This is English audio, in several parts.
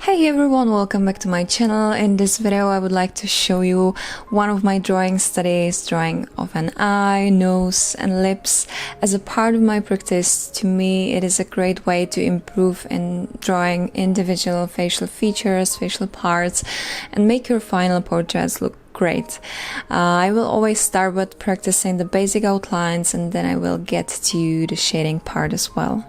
Hey everyone, welcome back to my channel. In this video I would like to show you one of my drawing studies, drawing of an eye, nose and lips. As a part of my practice, to me it is a great way to improve in drawing individual facial features, facial parts, and make your final portraits look great. I will always start with practicing the basic outlines, and then I will get to the shading part as well.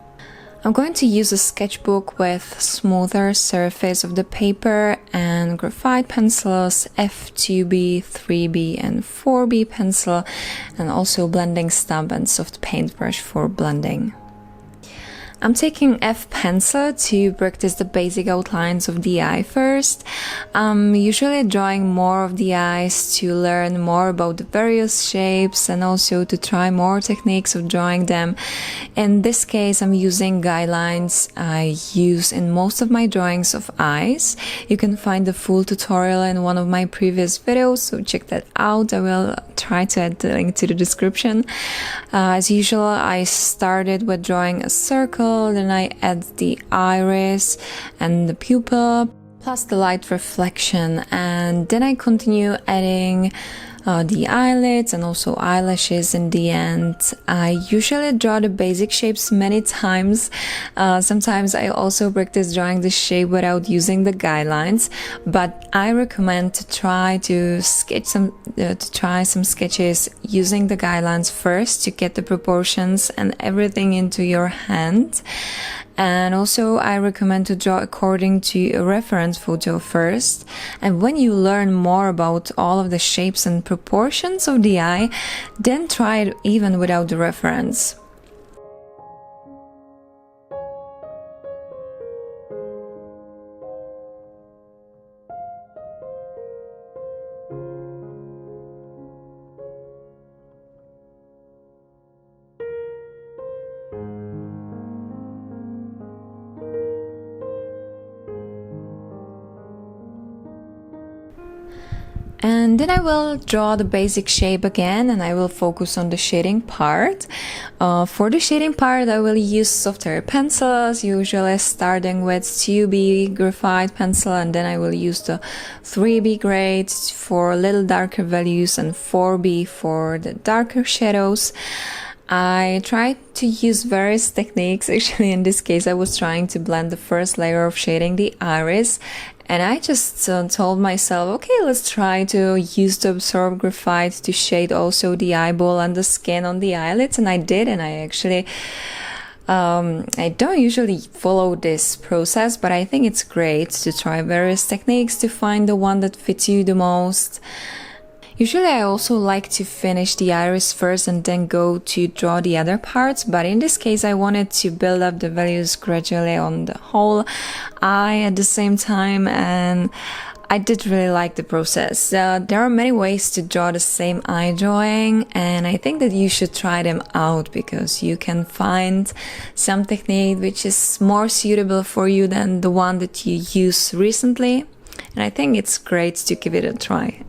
I'm going to use a sketchbook with smoother surface of the paper and graphite pencils, F2B, 3B and 4B pencil, and also blending stump and soft paintbrush for blending. I'm taking F pencil to practice the basic outlines of the eye first. I'm usually drawing more of the eyes to learn more about the various shapes and also to try more techniques of drawing them. In this case, I'm using guidelines I use in most of my drawings of eyes. You can find the full tutorial in one of my previous videos, so check that out. I will try to add the link to the description. As usual, I started with drawing a circle. Then I add the iris and the pupil plus the light reflection, and then I continue adding the eyelids and also eyelashes in the end. I usually draw the basic shapes many times. Sometimes I also practice drawing the shape without using the guidelines, but I recommend to try some sketches using the guidelines first to get the proportions and everything into your hand. And also I recommend to draw according to a reference photo first. And when you learn more about all of the shapes and proportions of the eye, then try it even without the reference. And then I will draw the basic shape again, and I will focus on the shading part. For the shading part, I will use softer pencils, usually starting with 2B graphite pencil, and then I will use the 3B grade for a little darker values and 4B for the darker shadows. I tried to use various techniques. Actually, in this case, I was trying to blend the first layer of shading the iris, and I just told myself, okay, let's try to use the absorbed graphite to shade also the eyeball and the skin on the eyelids, and I did, and I actually I don't usually follow this process, but I think it's great to try various techniques to find the one that fits you the most. Usually I also like to finish the iris first and then go to draw the other parts, but in this case I wanted to build up the values gradually on the whole eye at the same time, and I did really like the process. There are many ways to draw the same eye drawing, and I think that you should try them out because you can find some technique which is more suitable for you than the one that you used recently, and I think it's great to give it a try.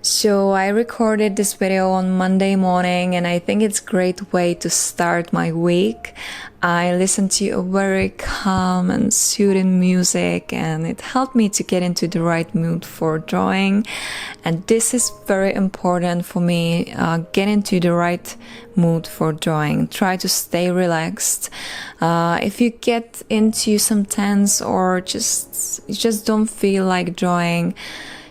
So I recorded this video on Monday morning, and I think it's a great way to start my week. I listened to a very calm and soothing music, and it helped me to get into the right mood for drawing. And this is very important for me, get into the right mood for drawing. Try to stay relaxed. If you get into some tense or just don't feel like drawing,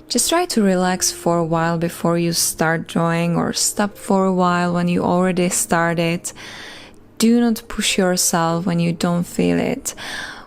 just try to relax for a while before you start drawing, or stop for a while when you already started. Do not push yourself when you don't feel it.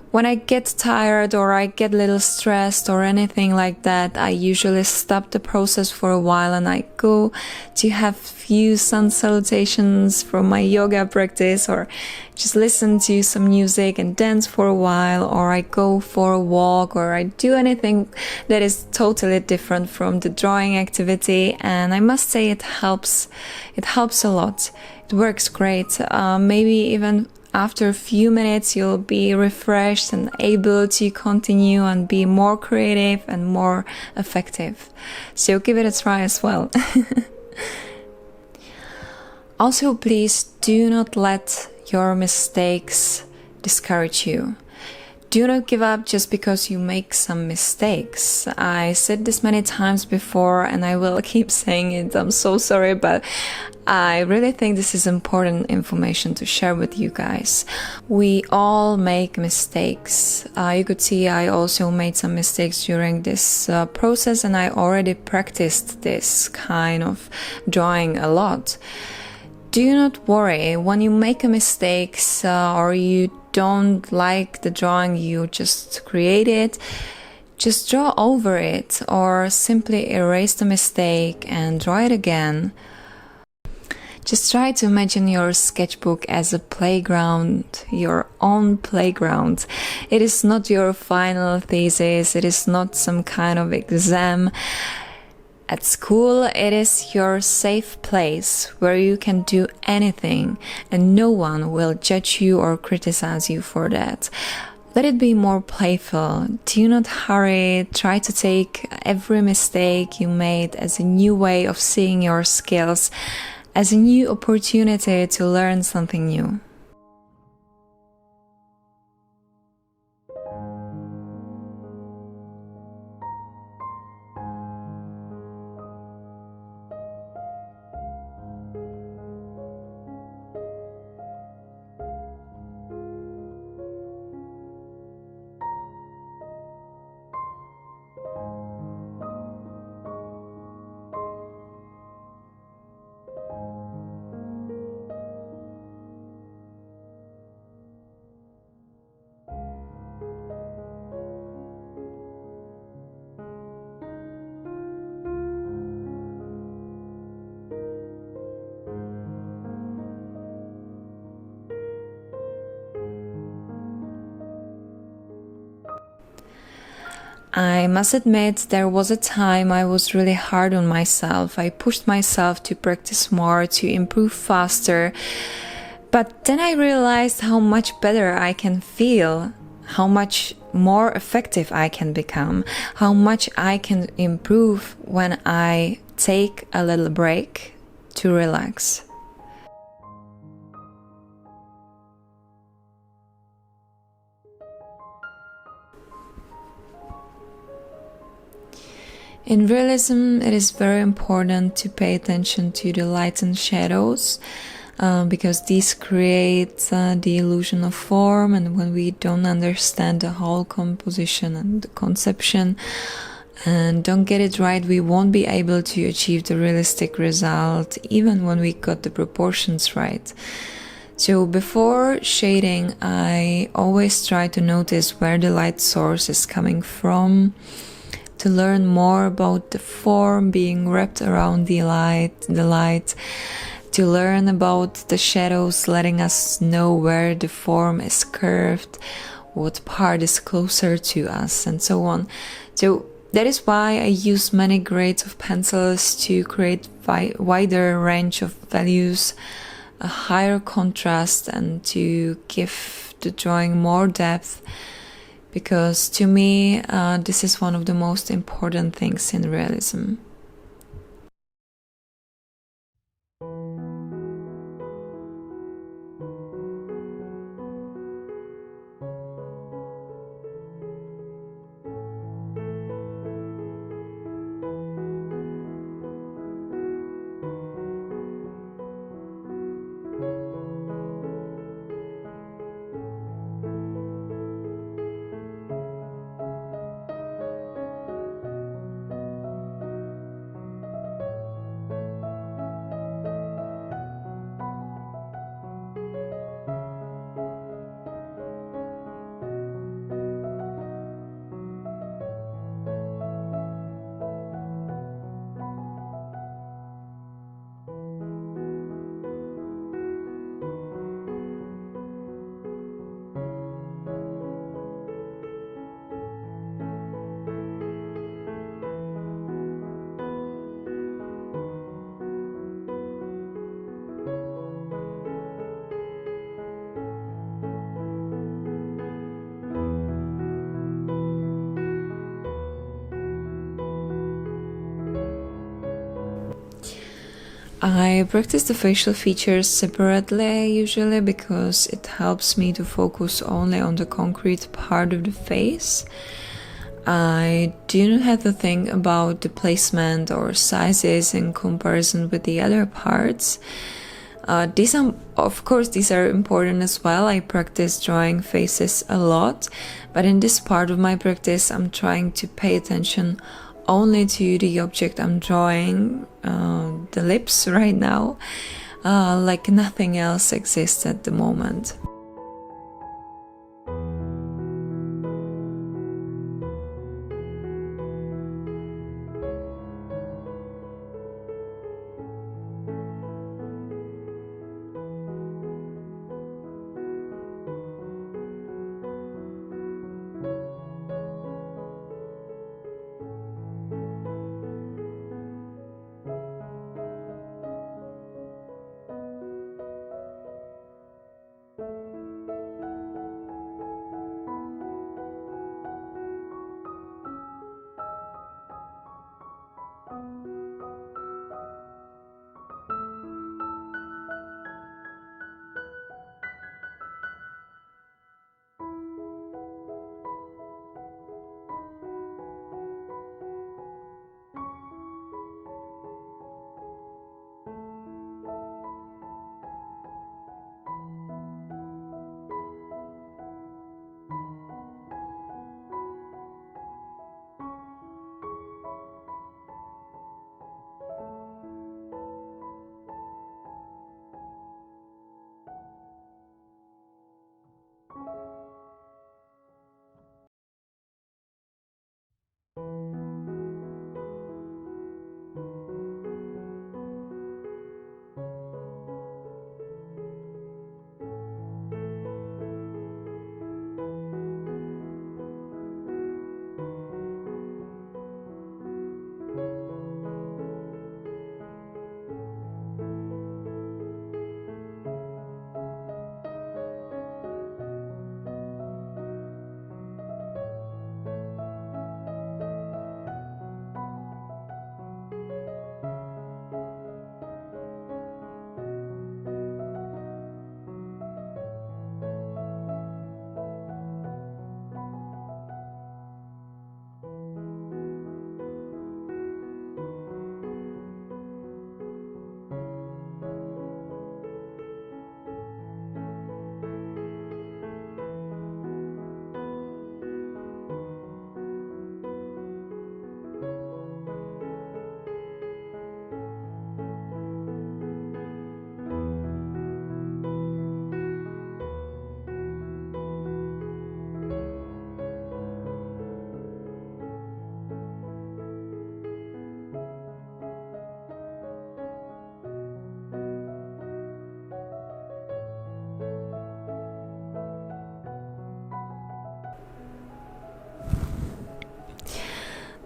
When I get tired or I get a little stressed or anything like that, I usually stop the process for a while and I go to have few sun salutations from my yoga practice, or just listen to some music and dance for a while, or I go for a walk, or I do anything that is totally different from the drawing activity. And I must say it helps a lot. It works great. Maybe even after a few minutes you'll be refreshed and able to continue and be more creative and more effective. So give it a try as well. Also, please do not let your mistakes discourage you. Do not give up just because you make some mistakes. I said this many times before and I will keep saying it. I'm so sorry, but I really think this is important information to share with you guys. We all make mistakes. You could see I also made some mistakes during this process, and I already practiced this kind of drawing a lot. Do not worry when you make a mistake or you don't like the drawing you just created. Just draw over it or simply erase the mistake and draw it again. Just try to imagine your sketchbook as a playground, your own playground. It is not your final thesis, it is not some kind of exam. At school, it is your safe place where you can do anything and no one will judge you or criticize you for that. Let it be more playful. Do not hurry. Try to take every mistake you made as a new way of seeing your skills, as a new opportunity to learn something new. I must admit, there was a time I was really hard on myself. I pushed myself to practice more, to improve faster. But then I realized how much better I can feel, how much more effective I can become, how much I can improve when I take a little break to relax. In realism, it is very important to pay attention to the lights and shadows because these create the illusion of form, and when we don't understand the whole composition and the conception and don't get it right, we won't be able to achieve the realistic result even when we got the proportions right. So before shading, I always try to notice where the light source is coming from, to learn more about the form being wrapped around the light, to learn about the shadows letting us know where the form is curved, what part is closer to us, and so on. So that is why I use many grades of pencils to create wider range of values, a higher contrast, and to give the drawing more depth. Because to me, this is one of the most important things in realism. I practice the facial features separately usually because it helps me to focus only on the concrete part of the face. I do not have to think about the placement or sizes in comparison with the other parts. Of course, these are important as well. I practice drawing faces a lot, but in this part of my practice, I'm trying to pay attention only to the object I'm drawing, the lips right now, like nothing else exists at the moment.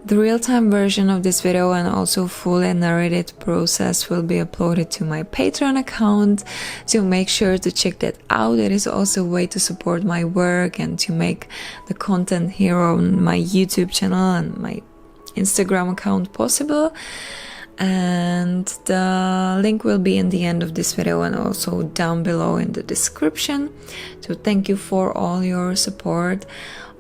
The real-time version of this video and also fully narrated process will be uploaded to my Patreon account, so make sure to check that out. It is also a way to support my work and to make the content here on my YouTube channel and my Instagram account possible. And the link will be in the end of this video and also down below in the description. So thank you for all your support.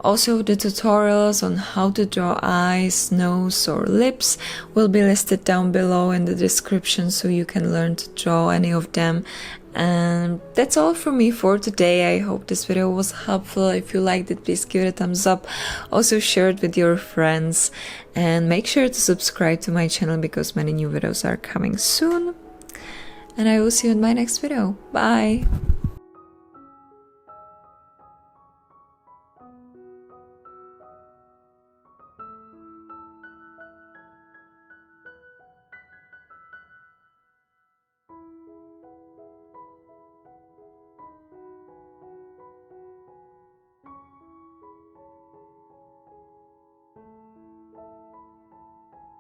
Also, the tutorials on how to draw eyes, nose or lips will be listed down below in the description, so you can learn to draw any of them. And that's all from me for today. I hope this video was helpful. If you liked it, please give it a thumbs up. Also share it with your friends and make sure to subscribe to my channel because many new videos are coming soon. And I will see you in my next video. Bye!